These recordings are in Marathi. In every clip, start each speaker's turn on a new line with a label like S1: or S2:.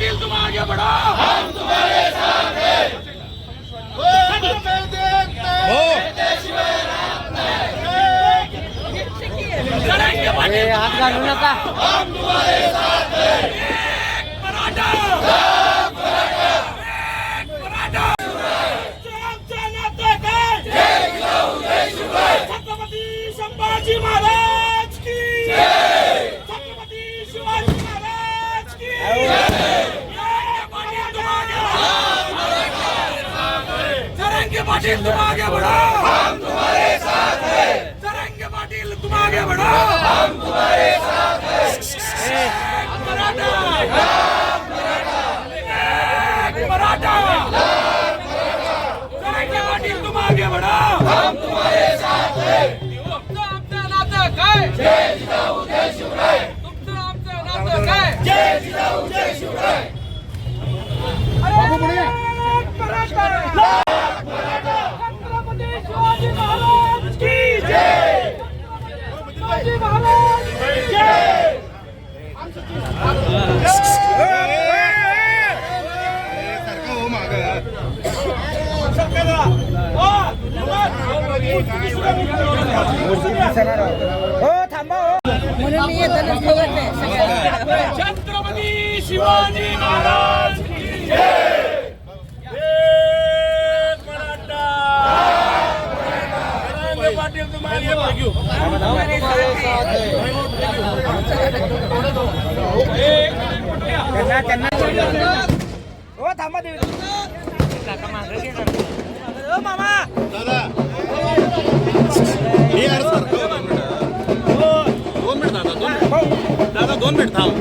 S1: पाटील तुम आगे बढ़ो,
S2: हम तुम्हारे साथ हैं।
S1: करेंगे पाटील
S3: हात घालू नका।
S2: हम तुम्हारे साथ हैं।
S1: मराठा छत्रपती संभाजी महाराज की छत्रपती शिवाजी महाराज की जरंगे पाटील तुम आगे बढ़ो,
S2: हम तुम्हारे साथ हैं।
S1: जरंगे पाटील तुम आगे बढ़ो,
S2: हम तुम्हारे साथ हैं।
S1: मराठा मराठा जरंगे पाटील तुम आगे बढ़ो,
S2: हम तुम्हारे साथ हैं।
S1: आमचं नातं काय,
S2: जय जिजाऊ जय शिवराय।
S1: तुमचं आमचं नातं काय,
S2: जय जिजाऊ जय शिवराय।
S1: छत्रपती शिवाजी महाराज की जय, शिवाजी महाराज की जय।
S3: हो थांबा हो. म्हणून मी येताना बघत नाही सगळ्यांना.
S1: छत्रपती शिवाजी महाराज की जय। एक मराठा जरंगे पाटील तुम आगे बढ़ो,
S3: त्यांना हो थांबा देऊ काका मागे घे जरा. हो मामा
S4: दादा हे यार सर 2 मिनिट दादा 2 मिनिट दादा 2 मिनिट थांब.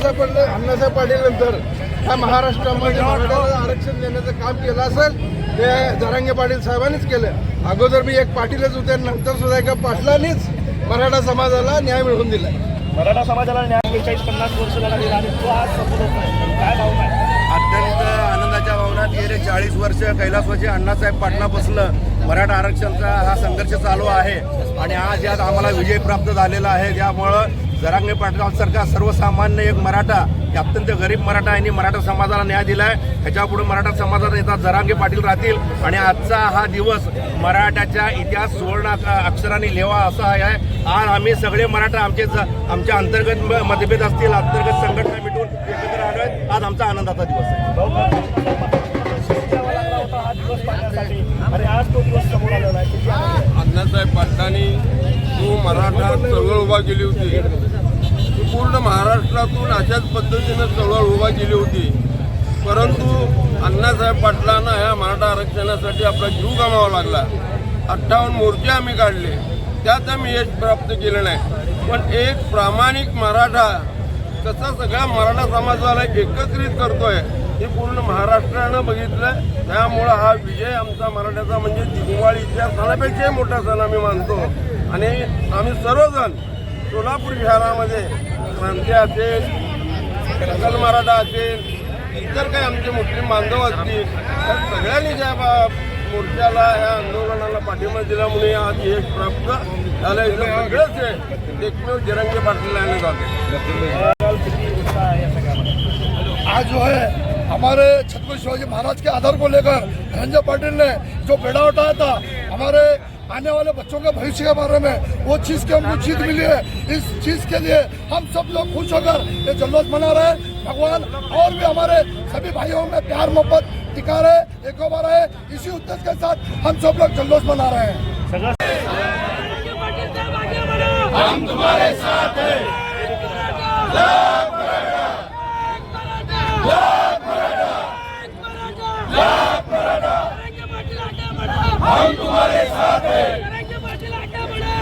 S5: अण्णासाहेब पाटील नंतर ह्या महाराष्ट्रामध्ये मराठ्याला आरक्षण देण्याचं काम केलं असेल ते जरांगे पाटील साहेबांनीच केलं. अगोदर मी एक पाटीलच होते, नंतर सुद्धा एका पाटलांनीच मराठा समाजाला न्याय मिळवून दिला.
S6: मराठा समाजाला न्याय 40-50 वर्ष लागली आणि तो आज सफल होत नाही. काय भावना आहे?
S7: अत्यंत आनंदाच्या भावनात गेले 40 वर्ष कैलासवासी अण्णासाहेब पाटलापासून मराठा आरक्षणाचा हा संघर्ष चालू आहे आणि आज यात आम्हाला विजय प्राप्त झालेला आहे. त्यामुळं जरांगे पाटलांसारखा सर्वसामान्य एक मराठा, अत्यंत गरीब मराठा यांनी मराठा समाजाला न्याय दिला आहे. ह्याच्यापुढे मराठा समाजात येतात जरांगे पाटील राहतील आणि आजचा हा दिवस मराठाच्या इतिहास सुवर्ण अक्षरांनी लिहावा असा आहे. आज आम्ही सगळे मराठा आमच्या अंतर्गत मतभेद असतील, अंतर्गत संघटना मिटून एकत्र आलो आहे. आज आमचा आनंदाचा दिवस आहे.
S6: हा दिवस पाहण्यासाठी आणि आज तो दिवस समोर आलेला आहे.
S5: अण्णासाहेब पाटलांनी जो मराठा चळवळ उभा केली होती, पूर्ण महाराष्ट्रातून अशाच पद्धतीनं चळवळ उभा केली होती. परंतु अण्णासाहेब पाटलांना ह्या मराठा आरक्षणासाठी आपला जीव गमावा लागला. 58 मोर्चे आम्ही काढले, त्यात आम्ही यश प्राप्त केलं नाही. पण एक प्रामाणिक मराठा कसा सगळ्या मराठा समाजाला एकत्रित करतोय हे पूर्ण महाराष्ट्रानं बघितलं. त्यामुळं हा विजय आमचा मराठ्याचा म्हणजे दिवाळीच्या सणापेक्षाही मोठा सण आम्ही मानतो. आणि आम्ही सर्वजण सोलापूर शहरामध्ये क्रांती असेल, सकल मराठा असेल, इतर काही आमचे मुस्लिम बांधव असतील, तर सगळ्यांनी त्या मोर्चाला या आंदोलनाला पाठिंबा दिल्यामुळे आज यश प्राप्त झालं. इथं सगळंच आहे एकमेव जरांगे पाटील यांनी झाले.
S8: आज जो है हमारे छत्रपति शिवाजी महाराज के आदर को लेकर धनंजय पाटिल ने जो बेड़ा उठाया था हमारे आने वाले बच्चों के भविष्य के बारे में, वो चीज़ की हमको जीत मिली है. इस चीज़ के लिए हम सब लोग खुश होकर ये जल्लोष मना रहे हैं. भगवान और भी हमारे सभी भाइयों में प्यार मोहब्बत टिका रहे, एक बार है. इसी उद्देश्य के साथ हम सब लोग जल्लोष मना रहे हैं.
S2: हम तुम्हारे साथ हैं. हम तुम्हारे साथ हैं.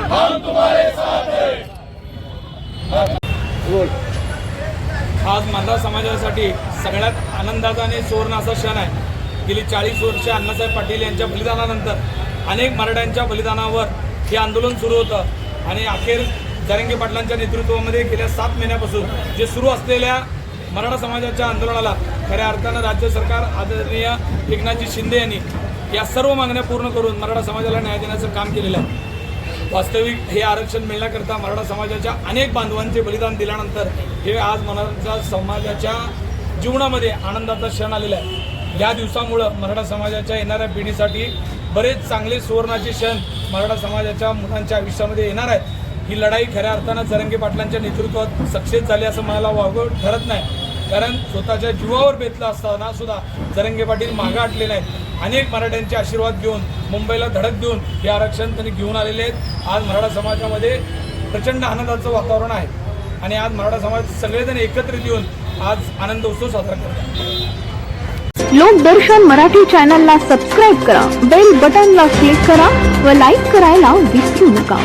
S2: हम तुम्हारे साथ हैं.
S1: आज मराठा समाजासाठी सगळ्यात आनंदाचा आणि सुवर्ण असा क्षण आहे. गेली 40 वर्ष अण्णासाहेब पाटील यांच्या बलिदानानंतर अनेक मराठ्यांच्या बलिदानावर हे आंदोलन सुरू होतं आणि अखेर जरांगे पाटलांच्या नेतृत्वामध्ये गेल्या 7 महिन्यापासून जे सुरू असलेल्या मराठा समाजाच्या आंदोलनाला खऱ्या अर्थानं राज्य सरकार आदरणीय एकनाथजी शिंदे यांनी या सर्व मागण्या पूर्ण करून मराठा समाजाला न्याय देण्याचं काम केलेलं आहे. वास्तविक हे आरक्षण मिळण्याकरता मराठा समाजाच्या अनेक बांधवांचे बलिदान दिल्यानंतर हे आज मराठा समाजाच्या जीवनामध्ये आनंदाचा क्षण आलेला आहे. या दिवसामुळं मराठा समाजाच्या येणाऱ्या पिढीसाठी बरेच चांगले सुवर्णाचे क्षण मराठा समाजाच्या मुलांच्या आयुष्यामध्ये येणार आहेत. ही लढाई खऱ्या अर्थानं जरांगे पाटलांच्या नेतृत्वात सक्सेस झाली असं मला वावगं ठरत नाही. कारण स्वतःच्या जीवावर बेतलं असताना सुद्धा जरांगे पाटील मागं हटले नाहीत. अनेक मराठ्यांचे आशीर्वाद घेऊन मुंबईला धडक देऊन हे आरक्षण त्यांनी घेऊन आलेले आहेत. आज मराठा समाजामध्ये प्रचंड आनंदाचं वातावरण आहे आणि आज मराठा समाज सगळेजण एकत्रित येऊन आज आनंद उत्सव साजरा करतात.
S9: लोकदर्शन मराठी चॅनलला सबस्क्राईब करा, बेल बटनला क्लिक करा व लाईक करायला विसरू नका.